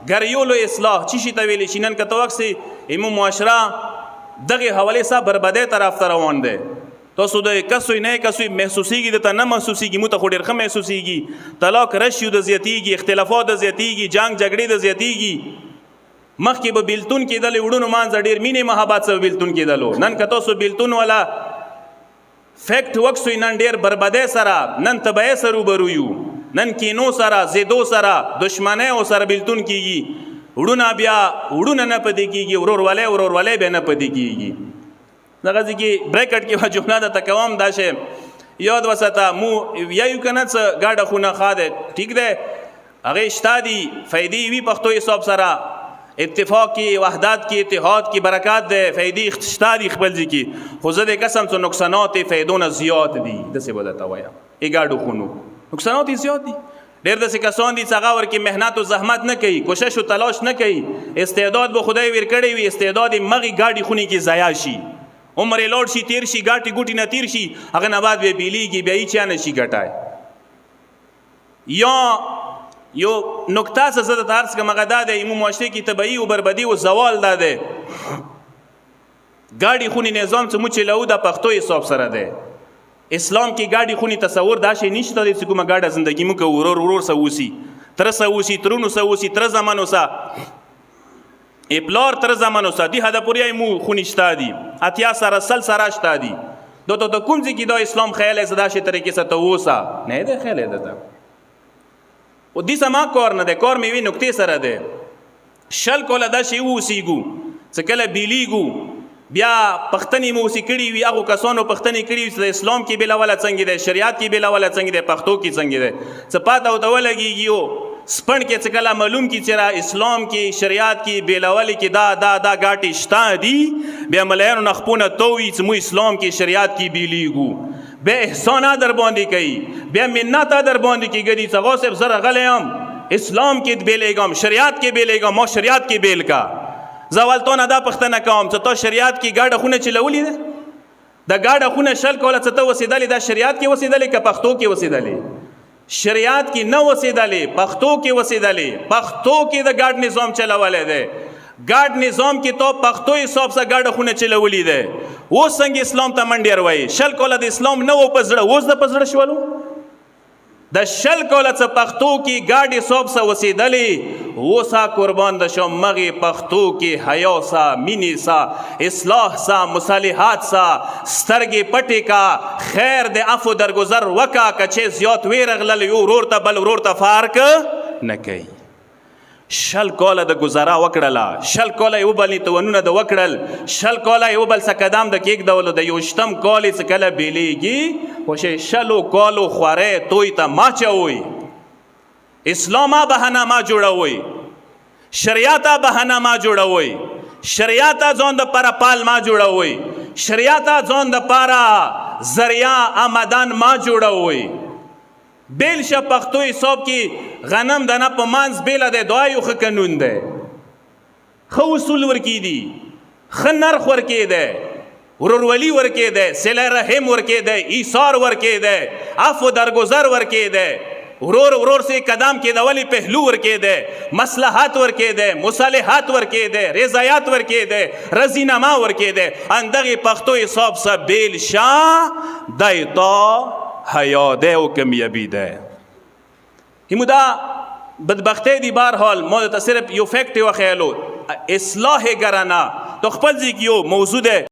ګریولو اصلاح چی شي ته ویلی شي نن که ته وکسې ایمو معاشره دغې حوالې سره بربدۍ طرف ته روان دی تاسو د کسوی نه کسوی محسوسیږي درته نه محسوسیږي موږ ته خو ډېر ښه محسوسیږي طلاق رشیو د زیاتیږي اختلافات د زیاتیږي جنګ جګړې د زیاتیږي مخکې به بیلتون کېدلې وړونو مانځه ډېر مینې محبت سره بیلتون کېدلو نن که تاسو بیلتون والا فیکټ وکسوی نن ډېر بربدۍ سره نن تبعۍ سره روبرو یو نن کینو سره زیدو سره دشمنیو سره بیلتون کېږي وړونه بیا وړونه نه پدې کېږي ورورولۍ بیا نه پدې کېږي دغه ځای کې بریکټ کې جمله درته کوم دا شی یاد وساته مو یایو که نه څه ګاډه خونه ښه دی ټیک دی هغې شته دي فایدې وي پښتو حساب سره اتفاق کې وحدت کې اتحاد کې برکات دی فایدې شته دي خپل ځای کې خو زه د قسم څه نقصانات یې فایدو نه زیات دي داسې به درته وایم ای ګاډو خونو نقصانات یې زیات دي ډېر داسې کسان دي چې هغه ورکې محنت و زحمت نه کوي کوشش و تلاش نه کوي استعداد به خدای ورکړی وي استعداد یې مغې ګاډي خونې کې ضایع شي عمر یې لوړ شي تیر شي ګاټې ګوټې نه تیر شي هغه نه بعد بیا بیلیږي بیا هېچا نه شي ګټای یا یو نکته څه زه درته عرض کړم هغه دا دی زموږ معاشرې کې طبعي و بربدي و زوال دا دی ګاډي خونې نظام چې موږ چلوو دا پښتو حساب سره دی اسلام کې ګاډي خونې تصور دا شی نشته دی چې کومه ګاډه زندګي موږ کوو ورور سه اوسي تره سه اوسي ترونو سه اوسي تره زمانو سه پلار تر زمانو سه دې حده پورې مو خونې شته دي اتیا سره سل سره شته دي دو ته د کوم ځای کې دا اسلام خیال یې دا شی طریقې سره ته اوسه نه دی خیال یې ده او دې سما کار نه دی کار مې وي نکتې سره دی شل کوله دا شی اوسیږو چې کله بیلیږو بیا پښتنې مو اوسې کړي وي هغو کسانو پښتنې کړي وي چې د اسلام کې بېلوله څنګه دی شریعت کې بېلوله څنګه دی پښتو کې څنګه دی څه پاته ورته ولګېږي سپڼ کې څه کله معلوم کی چې را اسلام کې شریعت کې بیلولي کې دا ګاټې شته دي بیا ملایانو نه خپونه تووي چې مو اسلام کې شریعت کې بیلیږو بیا احسانه در باندې کوي بیا منته در باندې کېږي چې غو صاحب زه راغلی یم اسلام کې بیلیږم شریعت کې بیلیږم ما شریعت کې بیل کا زه اول تا نه دا پوښتنه کوم چې تا شریعت کې ګاډه خونه چلولې ده د ګاډه خونه شل کوله چې ته اوسېدلې دا شریعت کې اوسېدلې که پښتو کې اوسېدلې شریعت کې نه اوسېدلې پښتو کې اوسېدلې پښتو کې د ګاډ نظام چلولی دی ګاډ نظام کې تو پښتو حساب سره ګاډه خونه چلولي دی اوس څنګه اسلام ته منډې وایي شل کوله د اسلام نه و په زړه اوس د په زړه شولو د شل کوله څه پښتو کې ګاډ حساب سره اوسېدلې اوسه قربان د شم مغې پښتو کې حیا سه مینې سه اصلاح سه مصالحات سه سترګې پټې کا خیر د عفو درګذر وکا که چې زیات ویرغلل یو ورور ته بل ورور ته فرق نه کوي شل کوله د ګذرا وکړله شل کوله یو بل تونونه د وکړل شل کوله یو بل څه قدم د کېږدولو د یوشتم کال یې څه کله بیلیږي خو شلو کالو خوارۍ توی ته ما چوئ اسلاما بهانه ما جوړوئ شریعته بهانه ما جوړوئ شریعته ځان دپاره پال ما جوړوئ شریعته ځان دپاره ذریعه آمدن ما جوړوئ بیل شه پښتو حساب کې غنم دانه په منځ بیله دی دا یو ښه قانون دی ښه اصول ورکې دي ښه نرخ ورکې دی ورورولي ورکې دی صله رحم ورکې دی ایثار ورکې دی عفو درګذر ورکې دی ورور سے قدم کې د ولی پهلو ورکې دی مصلحت ورکې دی مصالحات ورکې دی رضایت ورکې دی رضینما ورکې دی اندغې پښتو حساب سه بیل شه دی تا حیا دی او کامیابی دی همو دا بدبختی دی بهرحال ما درته صرف یو فیکټ یې وښیلو اصلاح ګرانه تو خپل ځای کې یو موضوع دی